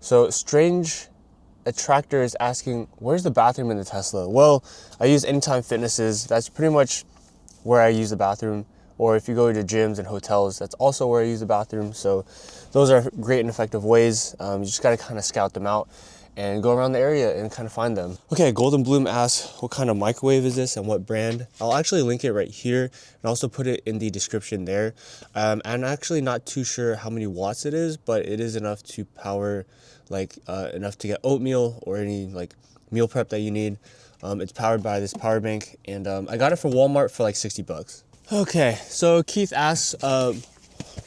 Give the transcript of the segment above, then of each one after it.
So Strange Attractor is asking, where's the bathroom in the Tesla? Well, I use Anytime Fitnesses. That's pretty much where I use the bathroom. Or if you go to gyms and hotels, that's also where I use the bathroom. So those are great and effective ways. You just gotta kind of scout them out and go around the area and kind of find them. Okay, Golden Bloom asks, what kind of microwave is this and what brand? I'll actually link it right here and also put it in the description there. I'm actually not too sure how many watts it is, but it is enough to power, like enough to get oatmeal or any like meal prep that you need. It's powered by this power bank, and I got it from Walmart for like 60 bucks. Okay, so Keith asks,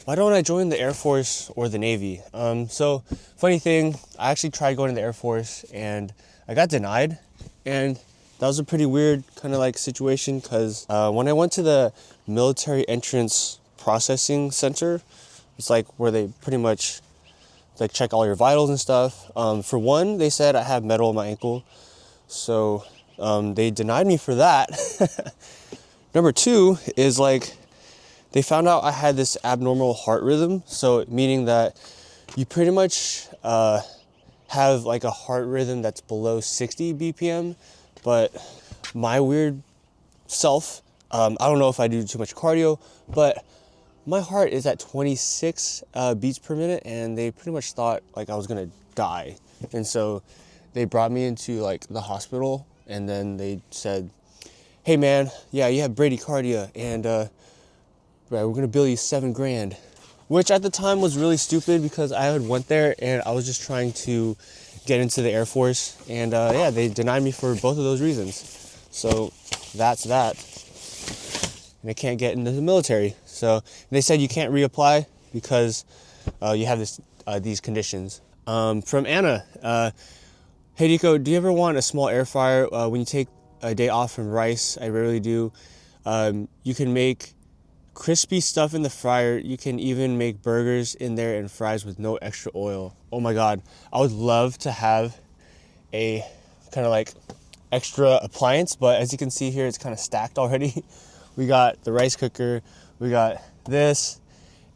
why don't I join the Air Force or the Navy? So funny thing, I actually tried going to the Air Force and I got denied, and that was a pretty weird kind of like situation because when I went to the military entrance processing center, it's like where they pretty much like check all your vitals and stuff. For one, they said I have metal in my ankle, so they denied me for that. Number two is like, they found out I had this abnormal heart rhythm. So meaning that you pretty much have like a heart rhythm that's below 60 BPM, but my weird self, I don't know if I do too much cardio, but my heart is at 26 beats per minute, and they pretty much thought like I was gonna die. And so they brought me into like the hospital, and then they said, hey man, yeah, you have bradycardia, and right, we're gonna bill you $7 grand, which at the time was really stupid because I had went there and I was just trying to get into the Air Force, and yeah, they denied me for both of those reasons. So that's that, and I can't get into the military. So they said you can't reapply because you have these conditions. From Anna, hey Nico, do you ever want a small air fryer when you take a day off from rice? I rarely do. You can make crispy stuff in the fryer. You can even make burgers in there and fries with no extra oil. Oh my God, I would love to have a kind of like extra appliance, but as you can see here, it's kind of stacked already. We got the rice cooker, we got this,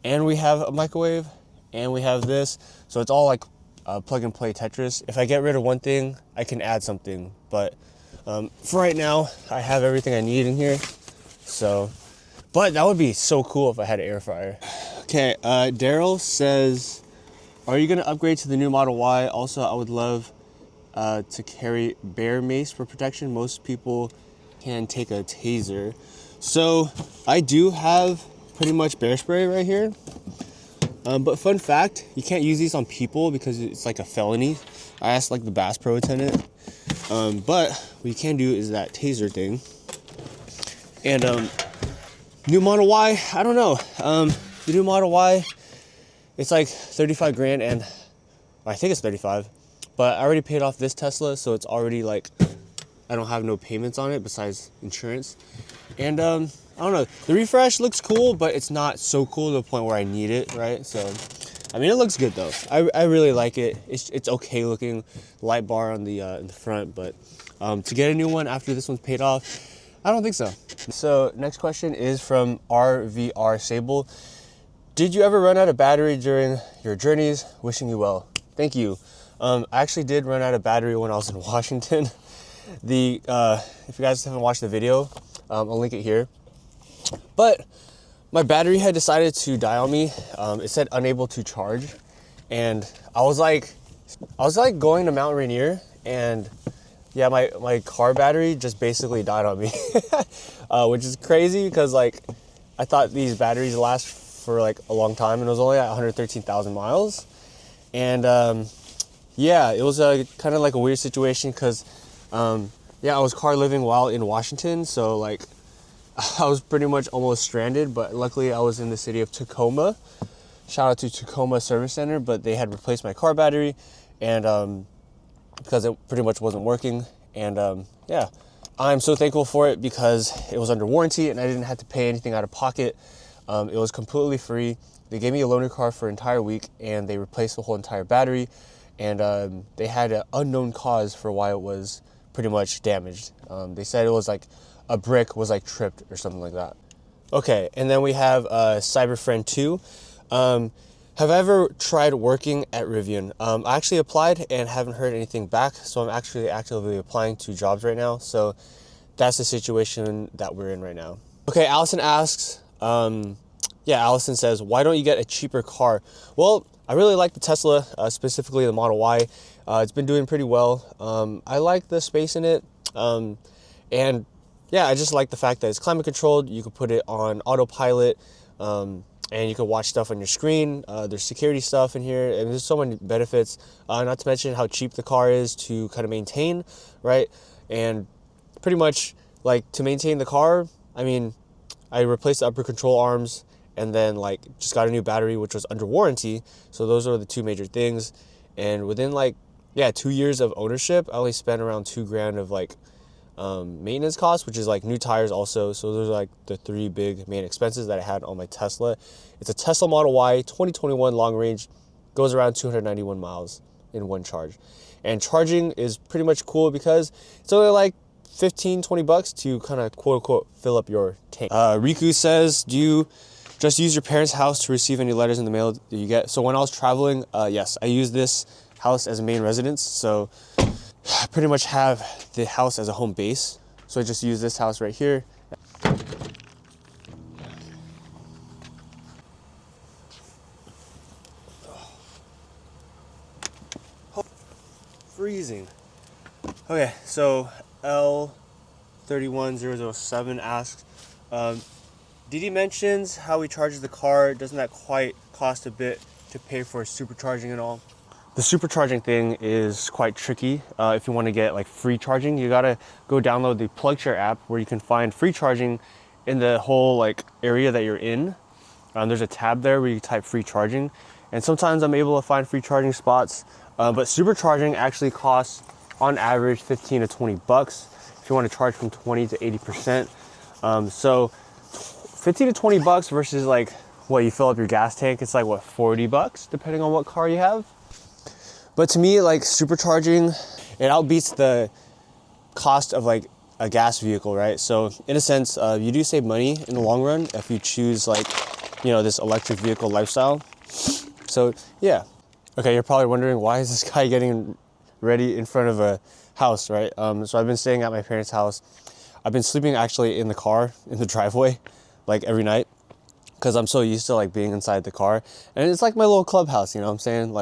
and we have a microwave, and we have this. So it's all like plug and play Tetris. If I get rid of one thing, I can add something, but for right now, I have everything I need in here. So, but that would be so cool if I had an air fryer. Okay, Daryl says, are you gonna upgrade to the new Model Y? Also, I would love to carry bear mace for protection. Most people can take a taser. So I do have pretty much bear spray right here. But fun fact, you can't use these on people because it's like a felony. I asked like the Bass Pro attendant. But what you can do is that taser thing. And new Model Y, I don't know. The new Model Y, it's like 35 grand, and I think it's 35. But I already paid off this Tesla, so it's already like, I don't have no payments on it besides insurance. And I don't know, the refresh looks cool, but it's not so cool to the point where I need it, right? So, I mean, it looks good though. I really like it. It's okay looking, light bar on the in the front, but to get a new one after this one's paid off, I don't think so. So next question is from RVR Sable. Did you ever run out of battery during your journeys? Wishing you well. Thank you. I actually did run out of battery when I was in Washington. If you guys haven't watched the video, I'll link it here. But my battery had decided to die on me. It said unable to charge, and I was like going to Mount Rainier, and yeah, my car battery just basically died on me, which is crazy because like I thought these batteries last for like a long time, and it was only at 113,000 miles, and yeah, it was kind of like a weird situation because yeah, I was car living while in Washington, so like I was pretty much almost stranded, but luckily I was in the city of Tacoma. Shout out to Tacoma Service Center, but they had replaced my car battery, and because it pretty much wasn't working, and yeah, I'm so thankful for it because it was under warranty and I didn't have to pay anything out of pocket. It was completely free. They gave me a loaner car for an entire week, and they replaced the whole entire battery, and they had an unknown cause for why it was pretty much damaged. They said it was like a brick was like tripped or something like that. Okay, and then we have CyberFriend 2. Have I ever tried working at Rivian? I actually applied and haven't heard anything back, so I'm actually actively applying to jobs right now. So that's the situation that we're in right now. Okay, Allison asks, Allison says, why don't you get a cheaper car? Well, I really like the Tesla, specifically the Model Y. It's been doing pretty well. I like the space in it. And yeah, I just like the fact that it's climate controlled. You can put it on autopilot, and you can watch stuff on your screen. There's security stuff in here, and there's so many benefits, not to mention how cheap the car is to kind of maintain, right? And pretty much, like, to maintain the car, I mean, I replaced the upper control arms, and then like just got a new battery, which was under warranty. So those are the two major things. And within 2 years of ownership, I only spent around $2,000 of maintenance costs, which is like new tires also. So those are like the three big main expenses that I had on my Tesla. It's a Tesla Model Y 2021 long range, goes around 291 miles in one charge. And charging is pretty much cool because it's only like $15-20 to kind of quote unquote fill up your tank. Riku says, do you just use your parents' house to receive any letters in the mail that you get? So when I was traveling, yes, I used this house as a main residence. So I pretty much have the house as a home base. So I just use this house right here. Oh, freezing. Okay, so L31007 asks, Didi mentions how he charges the car. Doesn't that quite cost a bit to pay for supercharging and all? The supercharging thing is quite tricky. If you want to get like free charging, you gotta go download the PlugShare app where you can find free charging in the whole area that you're in. There's a tab there where you type free charging, and sometimes I'm able to find free charging spots. But supercharging actually costs on average $15 to $20 if you want to charge from 20 to 80%. So $15 to $20 versus what you fill up your gas tank, it's like what, $40 depending on what car you have. But to me, supercharging, it outbeats the cost of a gas vehicle, right? So in a sense, you do save money in the long run if you choose this electric vehicle lifestyle. So yeah. Okay, you're probably wondering, why is this guy getting ready in front of a house, right? So I've been staying at my parents' house. I've been sleeping actually in the car, in the driveway, every night, because I'm so used to being inside the car. And it's like my little clubhouse, you know what I'm saying?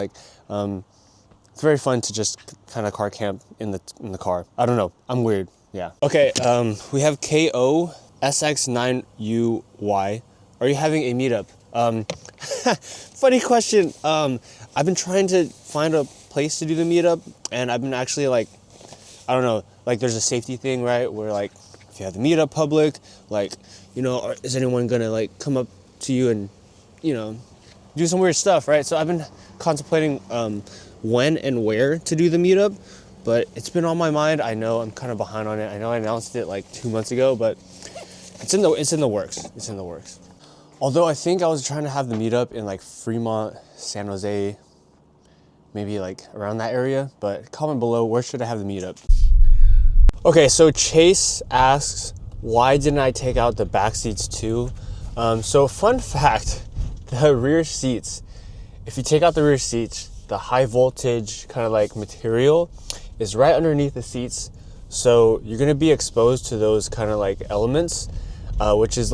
It's very fun to just kind of car camp in the car. I don't know, I'm weird, yeah. Okay, we have KOSX9UY. Are you having a meetup? Funny question. I've been trying to find a place to do the meetup, and I've been actually I don't know, there's a safety thing, right? Where if you have the meetup public, is anyone gonna come up to you and, do some weird stuff, right? So I've been contemplating when and where to do the meetup, but it's been on my mind. I know I'm kind of behind on it. I know I announced it 2 months ago, but it's in the works. It's in the works. Although I think I was trying to have the meetup in Fremont, San Jose, maybe around that area, but comment below, where should I have the meetup? Okay, so Chase asks, why didn't I take out the back seats too? So fun fact, the rear seats, if you take out the rear seats, the high voltage kind of material is right underneath the seats. So you're gonna be exposed to those kind of elements, which is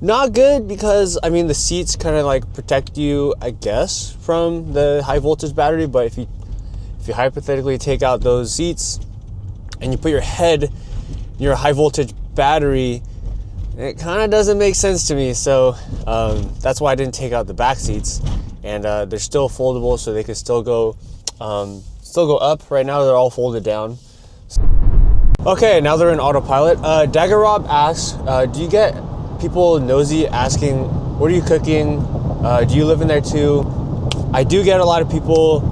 not good, because I mean the seats kind of protect you, I guess, from the high voltage battery. But if you hypothetically take out those seats and you put your head near a high voltage battery, it kind of doesn't make sense to me. So that's why I didn't take out the back seats, and they're still foldable, so they can still go up. Right now they're all folded down. Okay, now they're in autopilot. Dagger Rob asks, do you get people nosy asking, what are you cooking? Do you live in there too? I do get a lot of people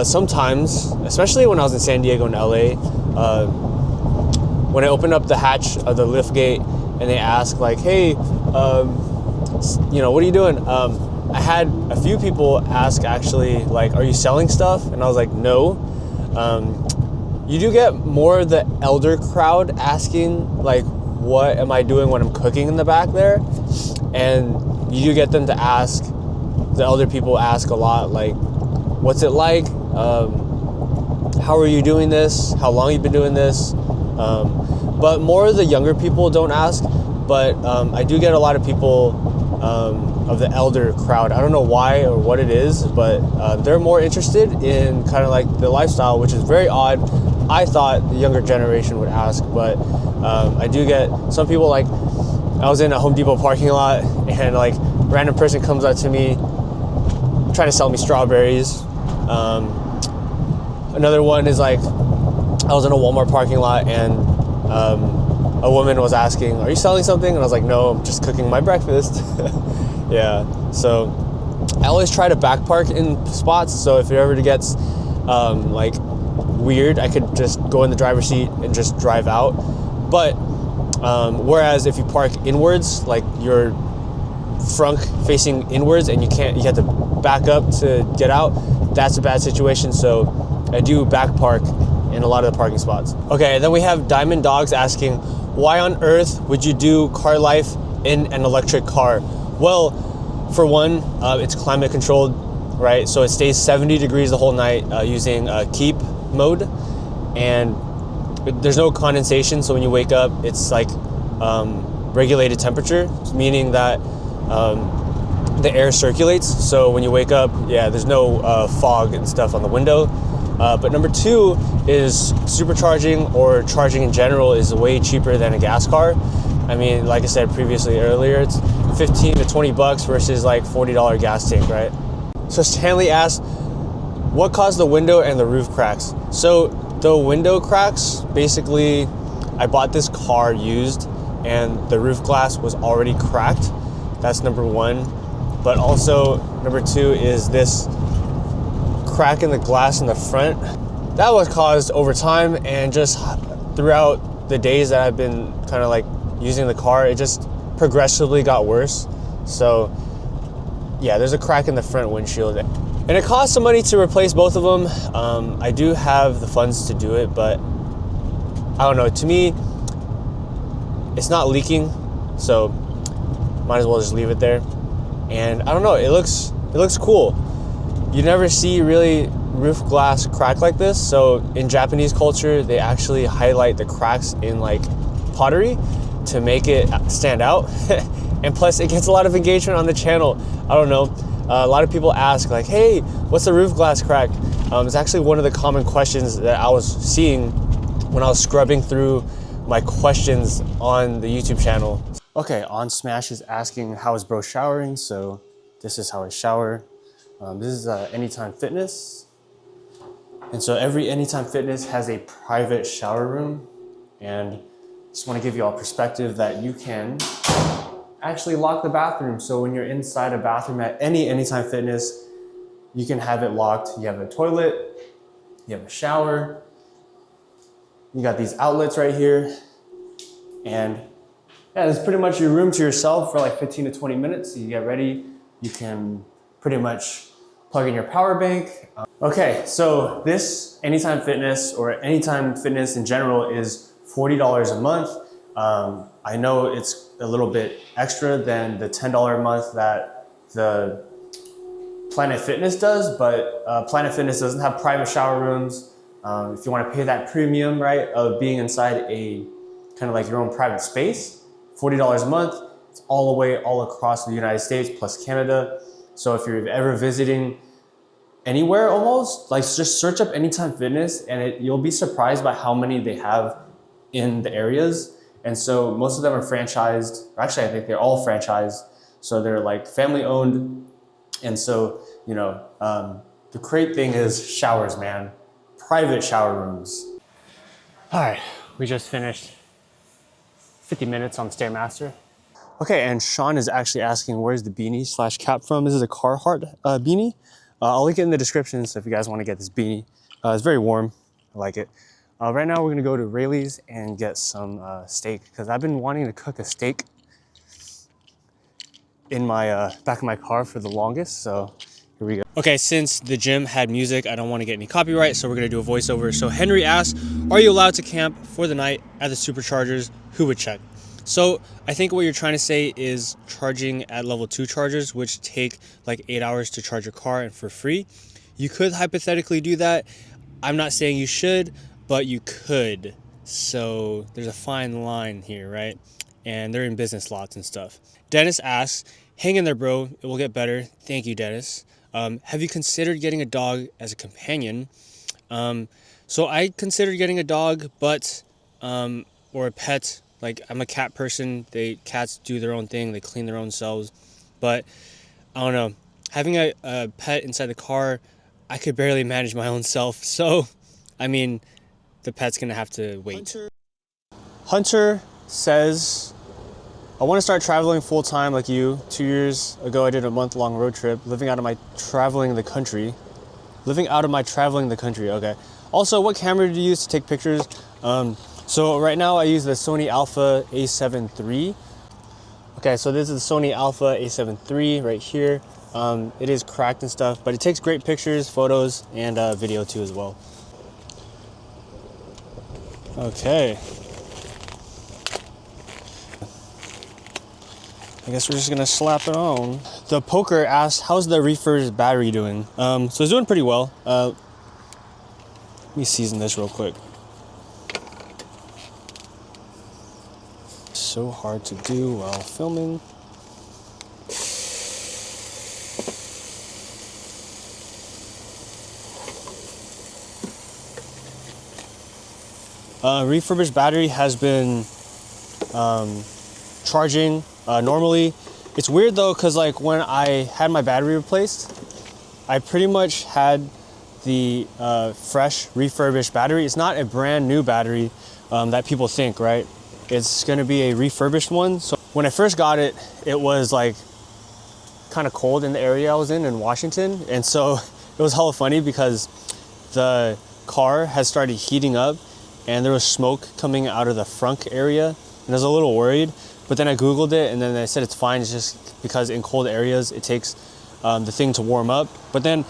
sometimes, especially when I was in San Diego and LA, when I open up the hatch of the lift gate and they ask hey, what are you doing? I had a few people ask actually, are you selling stuff? And I was like, no. You do get more of the elder crowd asking, what am I doing when I'm cooking in the back there? And you do get them to ask the elder people ask a lot, like, what's it like? How are you doing this? How long you've been doing this? But more of the younger people don't ask, but I do get a lot of people of the elder crowd. I don't know why or what it is, but they're more interested in kind of like the lifestyle, which is very odd. I thought the younger generation would ask, but I do get some people. Like, I was in a Home Depot parking lot and like random person comes up to me trying to sell me strawberries. Another one is like, I was in a Walmart parking lot and a woman was asking, are you selling something? And I was like, no, I'm just cooking my breakfast. Yeah, so I always try to back park in spots, so if it ever gets like weird, I could just go in the driver's seat and just drive out. But whereas if you park inwards, like your front facing inwards and you have to back up to get out, that's a bad situation. So I do back park in a lot of the parking spots. Okay, then we have Diamond Dogs asking, why on earth would you do car life in an electric car? Well, for one, it's climate controlled, right? So it stays 70 degrees the whole night using keep mode, and there's no condensation. So when you wake up, it's like regulated temperature, meaning that the air circulates. So when you wake up, yeah, there's no fog and stuff on the window. But number two is supercharging, or charging in general, is way cheaper than a gas car. I mean, like I said previously earlier, it's 15 to 20 bucks versus like $40 gas tank, right? So Stanley asked, what caused the window and the roof cracks? So the window cracks, basically, I bought this car used and the roof glass was already cracked. That's number one. But also number two is this crack in the glass in the front. That was caused over time, and just throughout the days that I've been kind of like using the car, it just progressively got worse. So yeah, there's a crack in the front windshield, and it costs some money to replace both of them. I do have the funds to do it, but I don't know, to me it's not leaking, so might as well just leave it there. And I don't know, it looks cool. You never see really roof glass crack like this. So in Japanese culture, they actually highlight the cracks in like pottery to make it stand out. And plus it gets a lot of engagement on the channel. I don't know, a lot of people ask like, hey, what's the roof glass crack? It's actually one of the common questions that I was seeing when I was scrubbing through my questions on the YouTube channel. Okay, On Smash is asking, how is bro showering? So this is how I shower. This is Anytime Fitness. And so every Anytime Fitness has a private shower room. And just want to give you all perspective that you can actually lock the bathroom. So when you're inside a bathroom at any Anytime Fitness, you can have it locked. You have a toilet, you have a shower, you got these outlets right here. And yeah, it's pretty much your room to yourself for like 15 to 20 minutes. So you get ready, you can pretty much plug in your power bank. Okay, so this Anytime Fitness, or Anytime Fitness in general, is $40 a month. I know it's a little bit extra than the $10 a month that the Planet Fitness does, but Planet Fitness doesn't have private shower rooms. If you want to pay that premium, right, of being inside a kind of like your own private space, $40 a month. It's all the way all across the United States plus Canada. So if you're ever visiting anywhere almost, like just search up Anytime Fitness and you'll be surprised by how many they have in the areas. And so most of them are franchised. Actually, I think they're all franchised. So they're like family owned. And so, you know, the great thing is showers, man. Private shower rooms. All right, we just finished 50 minutes on Stairmaster. Okay, and Sean is actually asking, where's the beanie / cap from? This is a Carhartt beanie. I'll link it in the description, so if you guys want to get this beanie. It's very warm, I like it. Right now we're gonna go to Rayleigh's and get some steak, because I've been wanting to cook a steak in my back of my car for the longest, so here we go. Okay, since the gym had music, I don't want to get any copyright, so we're gonna do a voiceover. So Henry asks, are you allowed to camp for the night at the Superchargers? Who would check? So I think what you're trying to say is charging at level 2 chargers, which take like 8 hours to charge your car and for free. You could hypothetically do that. I'm not saying you should, but you could. So there's a fine line here, right? And they're in business lots and stuff. Dennis asks, hang in there, bro. It will get better. Thank you, Dennis. Have you considered getting a dog as a companion? So I considered getting a dog, but, or a pet. Like, I'm a cat person. Cats do their own thing. They clean their own selves. But I don't know. Having a pet inside the car, I could barely manage my own self. So, I mean, the pet's gonna have to wait. Hunter says, I want to start traveling full time like you. 2 years ago, I did a month-long road trip, living out of my traveling the country. Okay. Also, what camera do you use to take pictures? So right now I use the Sony Alpha A7 III. Okay, so this is the Sony Alpha A7 III right here. It is cracked and stuff, but it takes great pictures, photos, and video too as well. Okay. I guess we're just gonna slap it on. The Poker asks, how's the Refurbished battery doing? So it's doing pretty well. Let me season this real quick. So hard to do while filming. Refurbished battery has been charging normally. It's weird though, because like when I had my battery replaced, I pretty much had the fresh refurbished battery. It's not a brand new battery that people think, right? It's gonna be a refurbished one. So when I first got it, it was like kind of cold in the area I was in Washington. And so it was hella funny because the car has started heating up and there was smoke coming out of the frunk area. And I was a little worried, but then I Googled it and then they said it's fine. It's just because in cold areas, it takes the thing to warm up. But then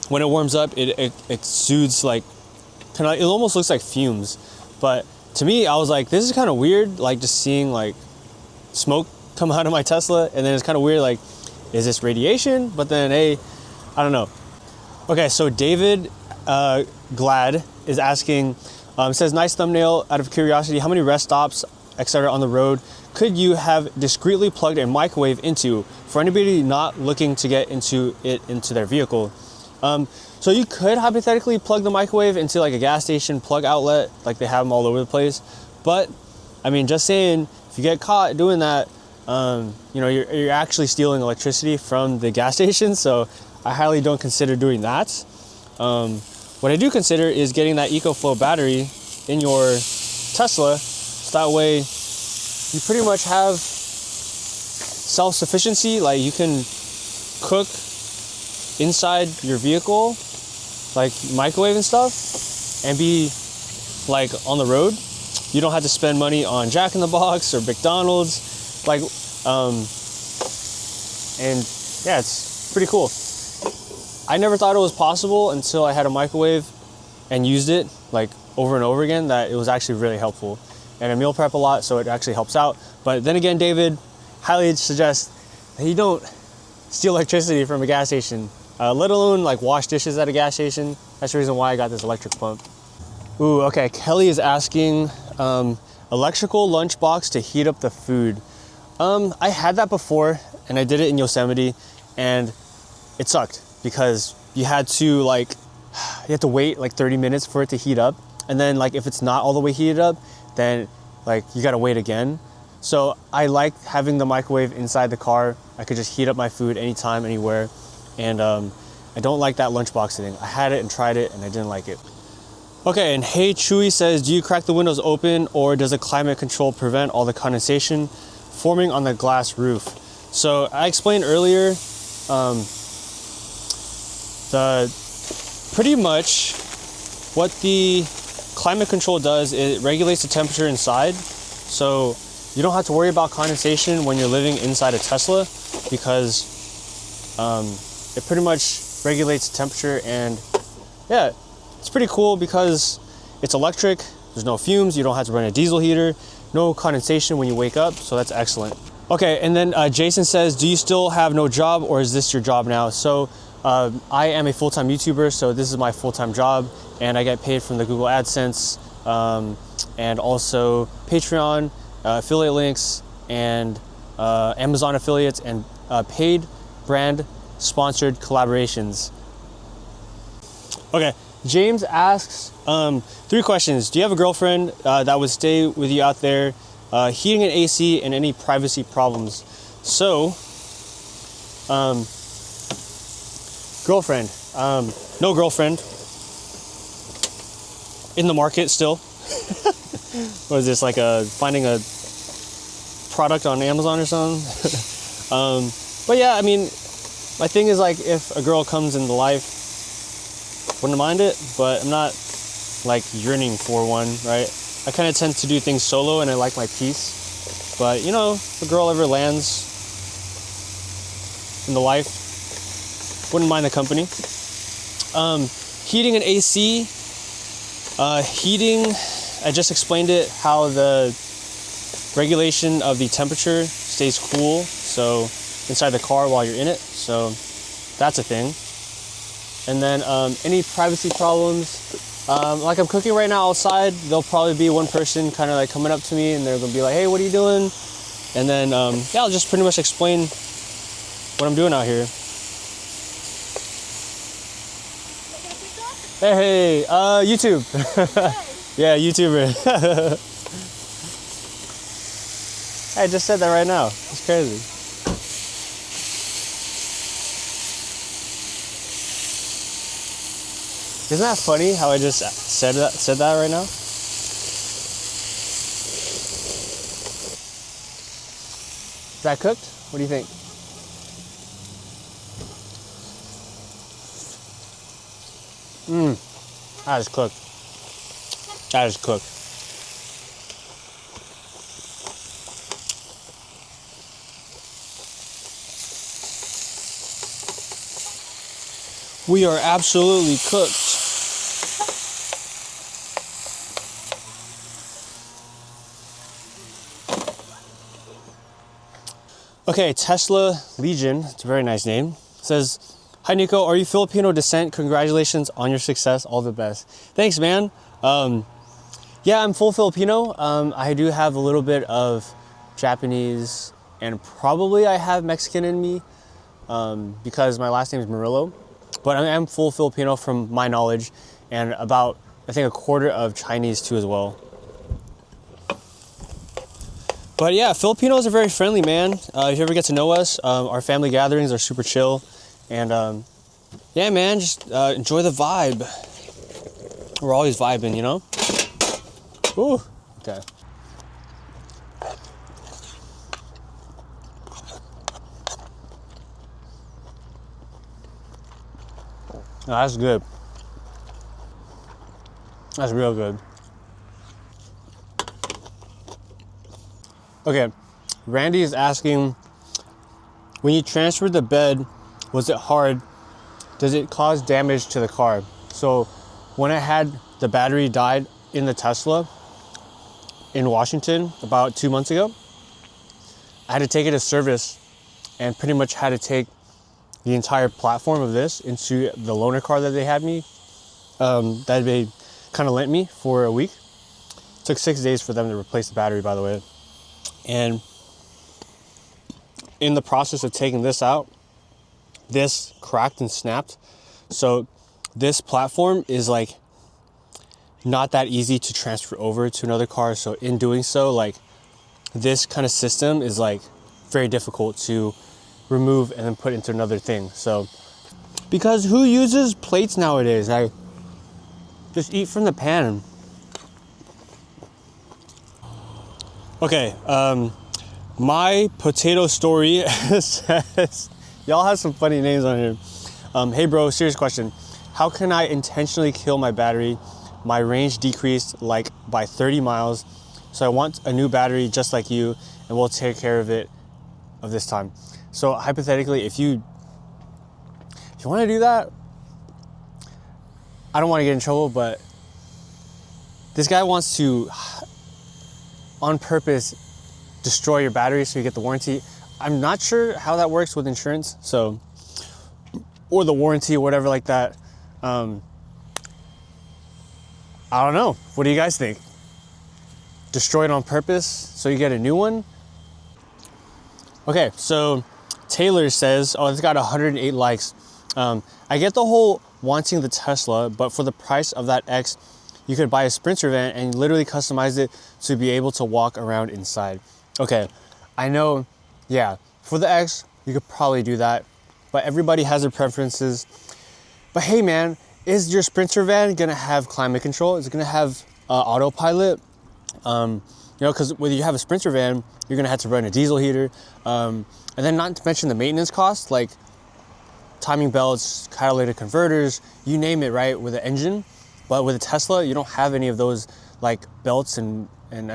when it warms up, it exudes like, it almost looks like fumes. But to me, I was like, this is kind of weird, like just seeing like smoke come out of my Tesla. And then it's kind of weird, like, is this radiation? But then, hey, I don't know. Okay, so David Glad is asking, says, nice thumbnail. Out of curiosity, how many rest stops, etc. on the road could you have discreetly plugged a microwave into for anybody not looking to get into their vehicle? So you could hypothetically plug the microwave into like a gas station plug outlet, like they have them all over the place. But I mean, just saying, if you get caught doing that, you know, you're actually stealing electricity from the gas station. So I highly don't consider doing that. What I do consider is getting that EcoFlow battery in your Tesla. So that way you pretty much have self-sufficiency. Like you can cook inside your vehicle, like microwave and stuff, and be like on the road. You don't have to spend money on Jack in the Box or McDonald's, like, and yeah, it's pretty cool. I never thought it was possible until I had a microwave and used it like over and over again, that it was actually really helpful. And I meal prep a lot, so it actually helps out. But then again, David, highly suggest that you don't steal electricity from a gas station, let alone like wash dishes at a gas station. That's the reason why I got this electric pump. Ooh, okay, Kelly is asking, electrical lunchbox to heat up the food. I had that before and I did it in Yosemite and it sucked because you had to wait like 30 minutes for it to heat up. And then like if it's not all the way heated up, then like you gotta wait again. So I like having the microwave inside the car. I could just heat up my food anytime, anywhere. And I don't like that lunchbox thing. I had it and tried it and I didn't like it. Okay, and Hey Chewy says, do you crack the windows open or does the climate control prevent all the condensation forming on the glass roof? So I explained earlier, pretty much what the climate control does, it regulates the temperature inside. So you don't have to worry about condensation when you're living inside a Tesla because it pretty much regulates the temperature. And yeah, it's pretty cool because it's electric, there's no fumes, you don't have to run a diesel heater, no condensation when you wake up, so that's excellent. Okay, and then Jason says, do you still have no job, or is this your job now? So I am a full-time YouTuber, so this is my full-time job, and I get paid from the Google AdSense, and also Patreon, affiliate links, and Amazon affiliates, and paid brand sponsored collaborations. Okay, James asks 3 questions. Do you have a girlfriend that would stay with you out there? Heating and AC, and any privacy problems? So, girlfriend. No girlfriend. In the market still. What is this, like finding a product on Amazon or something? But yeah, I mean, my thing is, like, if a girl comes into life, wouldn't mind it, but I'm not like yearning for one, right? I kind of tend to do things solo, and I like my peace. But you know, if a girl ever lands in the life, wouldn't mind the company. Heating and AC. Heating, I just explained it, how the regulation of the temperature stays cool, so inside the car while you're in it, so that's a thing. And then any privacy problems, like I'm cooking right now outside, there'll probably be one person kind of like coming up to me, and they're gonna be like, hey, what are you doing? And then yeah, I'll just pretty much explain what I'm doing out here. Hey, YouTube. Yeah, YouTuber. I just said that right now. It's crazy. Isn't that funny how I just said that right now? Is that cooked? What do you think? That is cooked. That is cooked. We are absolutely cooked. Okay, Tesla Legion, it's a very nice name, says, hi Nico, are you Filipino descent? Congratulations on your success, all the best. Thanks, man. Yeah, I'm full Filipino. I do have a little bit of Japanese, and probably I have Mexican in me, because my last name is Murillo. But I am full Filipino from my knowledge, and about, I think, a quarter of Chinese too as well. But yeah, Filipinos are very friendly, man. If you ever get to know us, our family gatherings are super chill. And yeah, man, just enjoy the vibe. We're always vibing, you know? Ooh, okay. Oh, that's good. That's real good. Okay, Randy is asking, when you transferred the bed, was it hard? Does it cause damage to the car? So when I had the battery died in the Tesla in Washington about 2 months ago, I had to take it to service and pretty much had to take the entire platform of this into the loaner car that they had me, that they kind of lent me for a week. It took 6 days for them to replace the battery, by the way. And in the process of taking this out, this cracked and snapped. So this platform is like not that easy to transfer over to another car. So in doing so, like this kind of system is like very difficult to remove and then put into another thing. So because who uses plates nowadays? I just eat from the pan. Okay, my potato story says, y'all have some funny names on here. Hey bro, serious question. How can I intentionally kill my battery? My range decreased like by 30 miles. So I want a new battery just like you, and we'll take care of it of this time. So hypothetically, if you want to do that, I don't want to get in trouble, but this guy wants to, on purpose destroy your battery so you get the warranty. I'm not sure how that works with insurance, so, or the warranty or whatever like that. I don't know. What do you guys think? Destroy it on purpose so you get a new one? Okay, so Taylor says, oh, it's got 108 likes. I get the whole wanting the Tesla, but for the price of that X, you could buy a Sprinter van and literally customize it to be able to walk around inside. Okay, I know, yeah, for the X, you could probably do that, but everybody has their preferences. But hey man, is your Sprinter van gonna have climate control? Is it gonna have autopilot? You know, because when you have a Sprinter van, you're gonna have to run a diesel heater. And then not to mention the maintenance costs, like timing belts, catalytic converters, you name it, right, with an engine. But with a Tesla, you don't have any of those like belts and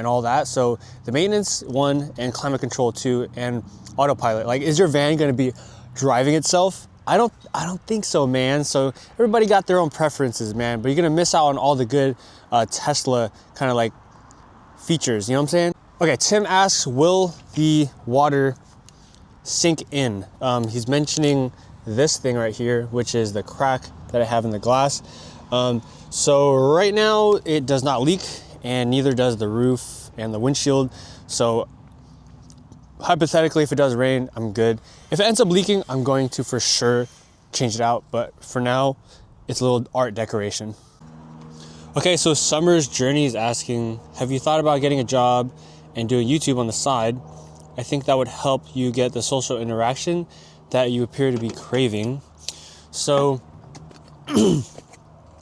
all that. So the maintenance one and climate control two and autopilot, like is your van gonna be driving itself? I don't think so, man. So everybody got their own preferences, man, but you're gonna miss out on all the good Tesla kind of like features, you know what I'm saying? Okay, Tim asks, will the water sink in? He's mentioning this thing right here, which is the crack that I have in the glass. So right now it does not leak, and neither does the roof and the windshield. So hypothetically, if it does rain, I'm good. If it ends up leaking, I'm going to for sure change it out. But for now, it's a little art decoration. Okay, so Summer's Journey is asking, have you thought about getting a job and doing YouTube on the side? I think that would help you get the social interaction that you appear to be craving. So I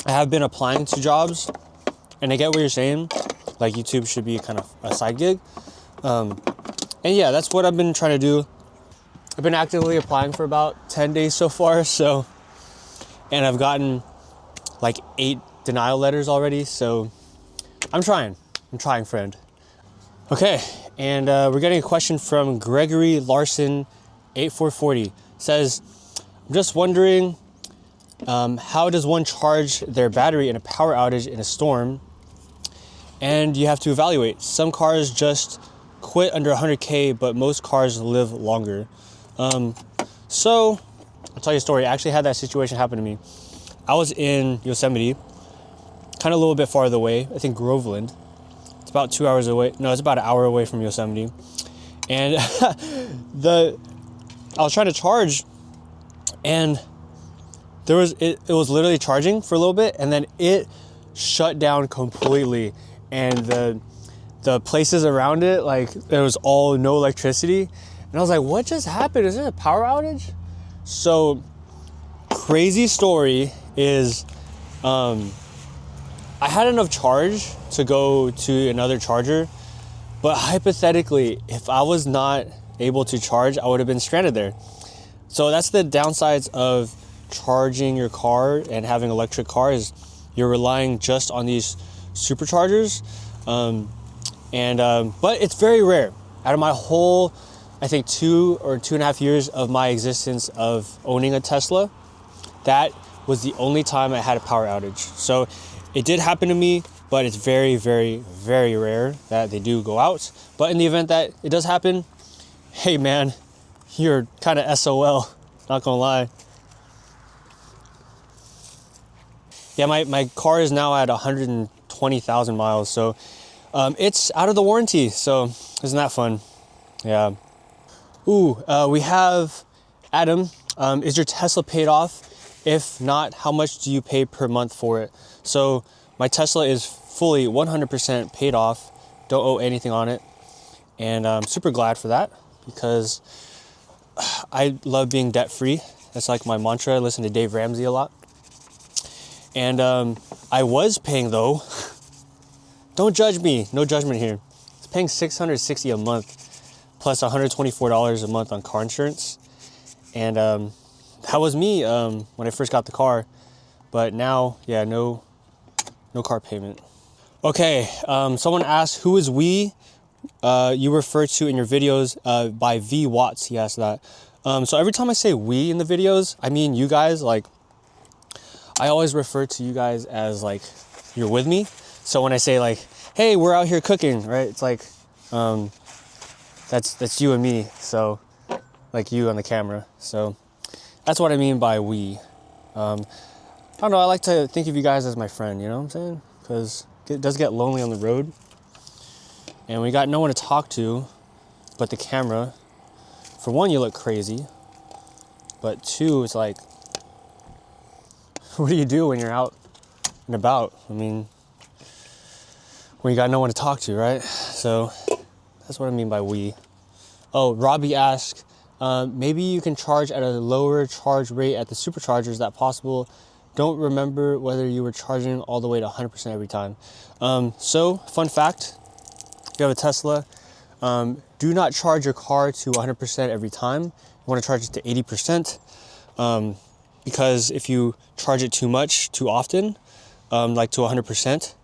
have been applying to jobs, and I get what you're saying. Like YouTube should be kind of a side gig. And yeah, that's what I've been trying to do. I've been actively applying for about 10 days so far. So, and I've gotten like 8 denial letters already. So I'm trying, friend. Okay. And we're getting a question from Gregory Larson, 8440. Says, I'm just wondering, how does one charge their battery in a power outage in a storm? And you have to evaluate. Some cars just quit under 100K, but most cars live longer. So I'll tell you a story. I actually had that situation happen to me. I was in Yosemite, kind of a little bit farther away. I think Groveland. It's about 2 hours away. No, it's about an hour away from Yosemite. And I was trying to charge, and it was literally charging for a little bit, and then it shut down completely. And the places around it, like there was all no electricity. And I was like, what just happened? Is it a power outage? So crazy story is, I had enough charge to go to another charger, but hypothetically, if I was not able to charge, I would have been stranded there. So that's the downsides of charging your car and having an electric car, is you're relying just on these superchargers. But it's very rare. Out of my whole, I think 2 or 2.5 years of my existence of owning a Tesla, that was the only time I had a power outage. So it did happen to me, but it's very, very, very rare that they do go out. But in the event that it does happen, hey man, you're kind of SOL, not gonna lie. Yeah, my car is now at 120,000 miles, so it's out of the warranty, so isn't that fun? Yeah. Ooh, we have Adam. Is your Tesla paid off? If not, how much do you pay per month for it? So my Tesla is fully 100% paid off. Don't owe anything on it. And I'm super glad for that, because I love being debt-free. That's like my mantra. I listen to Dave Ramsey a lot. And I was paying, though, don't judge me, no judgment here. I was paying $660 a month plus $124 a month on car insurance. And that was me when I first got the car. But now, yeah, no car payment. Okay, someone asked, who is we you refer to in your videos by V Watts? He asked that. So every time I say we in the videos, I mean you guys. Like, I always refer to you guys as like you're with me. So when I say like, hey, we're out here cooking, right? It's like That's you and me. So, like you on the camera. So, that's what I mean by we. I don't know. I like to think of you guys as my friend. You know what I'm saying? Because it does get lonely on the road, and we got no one to talk to, but the camera. For one, you look crazy, but two, it's like, what do you do when you're out and about? I mean, when you got no one to talk to, right? So that's what I mean by we. Oh, Robbie asked, maybe you can charge at a lower charge rate at the superchargers. Is that possible? Don't remember whether you were charging all the way to 100% every time. So, fun fact, if you have a Tesla, do not charge your car to 100% every time. You want to charge it to 80%, because if you charge it too much, too often, like to 100%,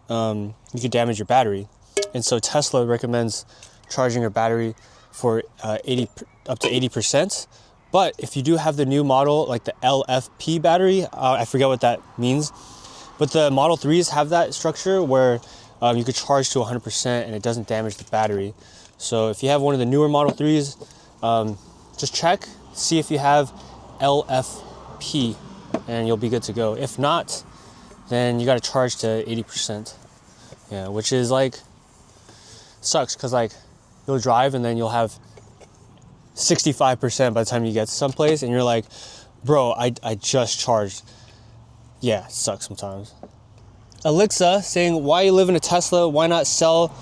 you could damage your battery. And so Tesla recommends charging your battery for up to 80%. But if you do have the new model, like the LFP battery, I forget what that means, but the Model 3s have that structure where you could charge to 100% and it doesn't damage the battery. So if you have one of the newer Model 3s, just check, see if you have LFP, and you'll be good to go. If not, then you got to charge to 80%. Yeah, which is like, sucks, because like you'll drive and then you'll have 65% by the time you get to someplace, and you're like, bro, I just charged. Yeah, it sucks sometimes. Alexa saying, why you live in a Tesla? Why not sell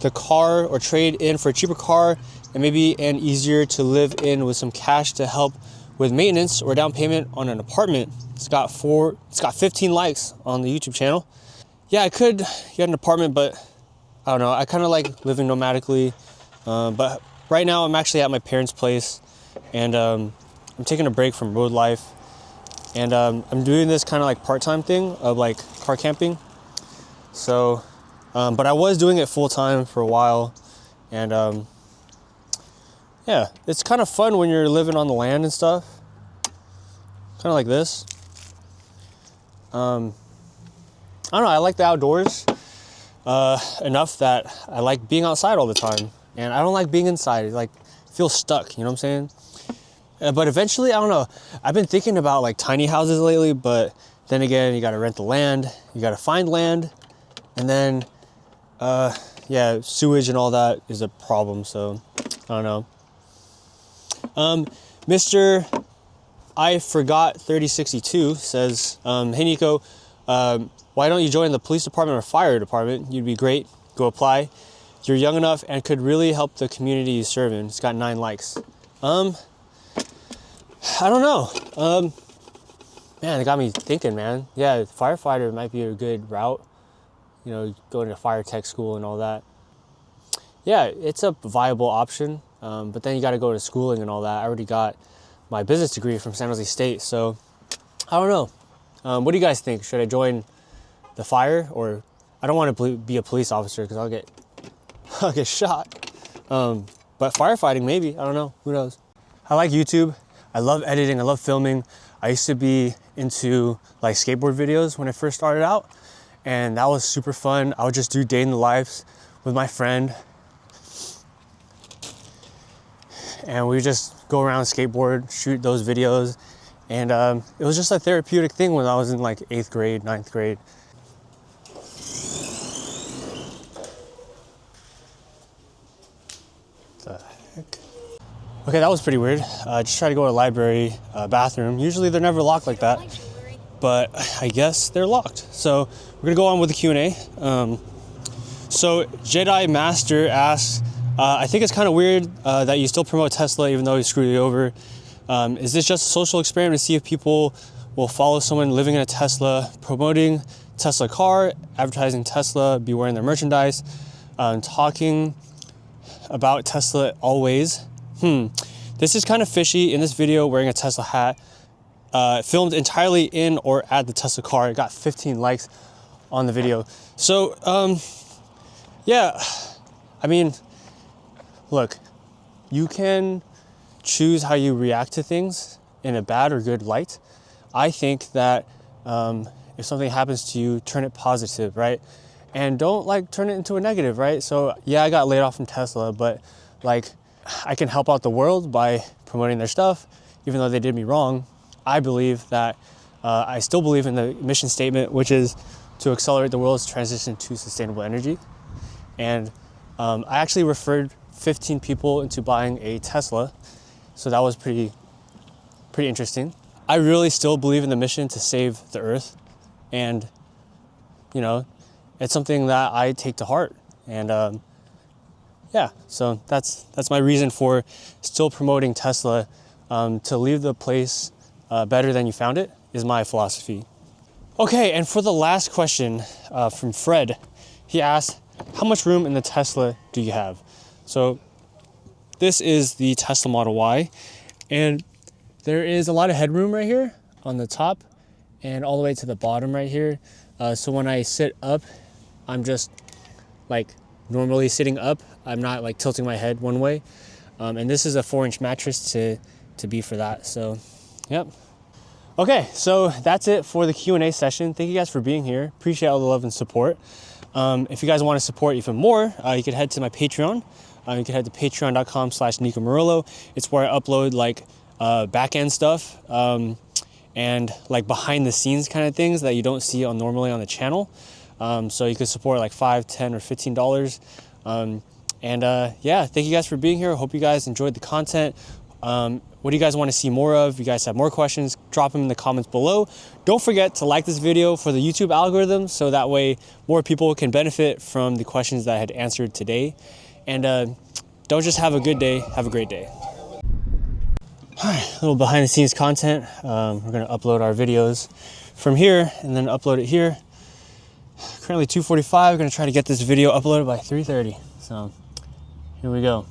the car or trade in for a cheaper car and maybe an easier to live in with some cash to help with maintenance or down payment on an apartment? It's got 15 likes on the YouTube channel. Yeah, I could get an apartment, but I don't know. I kind of like living nomadically, but right now I'm actually at my parents' place, and I'm taking a break from road life, and I'm doing this kind of like part-time thing of like car camping. So, but I was doing it full-time for a while, and yeah, it's kind of fun when you're living on the land and stuff, kind of like this. I don't know, I like the outdoors enough that I like being outside all the time, and I don't like being inside. Like, feel stuck, you know what I'm saying? But eventually, I don't know, I've been thinking about like tiny houses lately, but then again, you gotta rent the land, you gotta find land, and then yeah, sewage and all that is a problem. So I don't know. Mr. I forgot 3062 says, hey Nico, why don't you join the police department or fire department? You'd be great. Go apply. You're young enough and could really help the community you serve in. It's got 9 likes. I don't know. Man, it got me thinking, man. Yeah, firefighter might be a good route. You know, going to fire tech school and all that. Yeah, it's a viable option. But then you got to go to schooling and all that. I already got my business degree from San Jose State, so I don't know. What do you guys think? Should I join the fire, or I don't want to be a police officer because I'll get shot. But firefighting, maybe. I don't know. Who knows? I like YouTube. I love editing. I love filming. I used to be into like skateboard videos when I first started out, and that was super fun. I would just do day in the life with my friend, and we would just go around skateboard, shoot those videos, and it was just a therapeutic thing when I was in like 8th grade, 9th grade. The heck? Okay, that was pretty weird. Just try to go to a library bathroom. Usually they're never locked like that, but I guess they're locked. So we're gonna go on with the Q&A. So Jedi Master asks, I think it's kind of weird that you still promote Tesla even though you screwed you over. Is this just a social experiment to see if people will follow someone living in a Tesla, promoting Tesla car, advertising Tesla, be wearing their merchandise, talking about Tesla always? This is kind of fishy. In this video, wearing a Tesla hat, filmed entirely in or at the Tesla car. It got 15 likes on the video. So, yeah, I mean, look, you can choose how you react to things in a bad or good light. I think that if something happens to you, turn it positive, right? and don't like turn it into a negative, right? So yeah, I got laid off from Tesla, but like I can help out the world by promoting their stuff, even though they did me wrong. I believe that I still believe in the mission statement, which is to accelerate the world's transition to sustainable energy. And I actually referred 15 people into buying a Tesla, so that was pretty interesting. I really still believe in the mission to save the earth, and you know, it's something that I take to heart. And yeah, so that's my reason for still promoting Tesla. To leave the place better than you found it is my philosophy. Okay, and for the last question from Fred, he asked, how much room in the Tesla do you have? So this is the Tesla Model Y, and there is a lot of headroom right here on the top and all the way to the bottom right here. So when I sit up, I'm just like normally sitting up. I'm not like tilting my head one way. And this is a 4-inch mattress to be for that. So, yep. Okay, so that's it for the Q&A session. Thank you guys for being here. Appreciate all the love and support. If you guys want to support even more, you could head to my Patreon. You can head to patreon.com/Nico Murillo. It's where I upload like back-end stuff and like behind the scenes kind of things that you don't see normally on the channel. So you could support like $5, $10, or $15. Yeah, thank you guys for being here. I hope you guys enjoyed the content. What do you guys want to see more of? If you guys have more questions, drop them in the comments below. Don't forget to like this video for the YouTube algorithm, so that way more people can benefit from the questions that I had answered today. And don't just have a good day, have a great day. All right, a little behind the scenes content. We're gonna upload our videos from here and then upload it here. Currently 2:45, we're gonna try to get this video uploaded by 3:30. So here we go.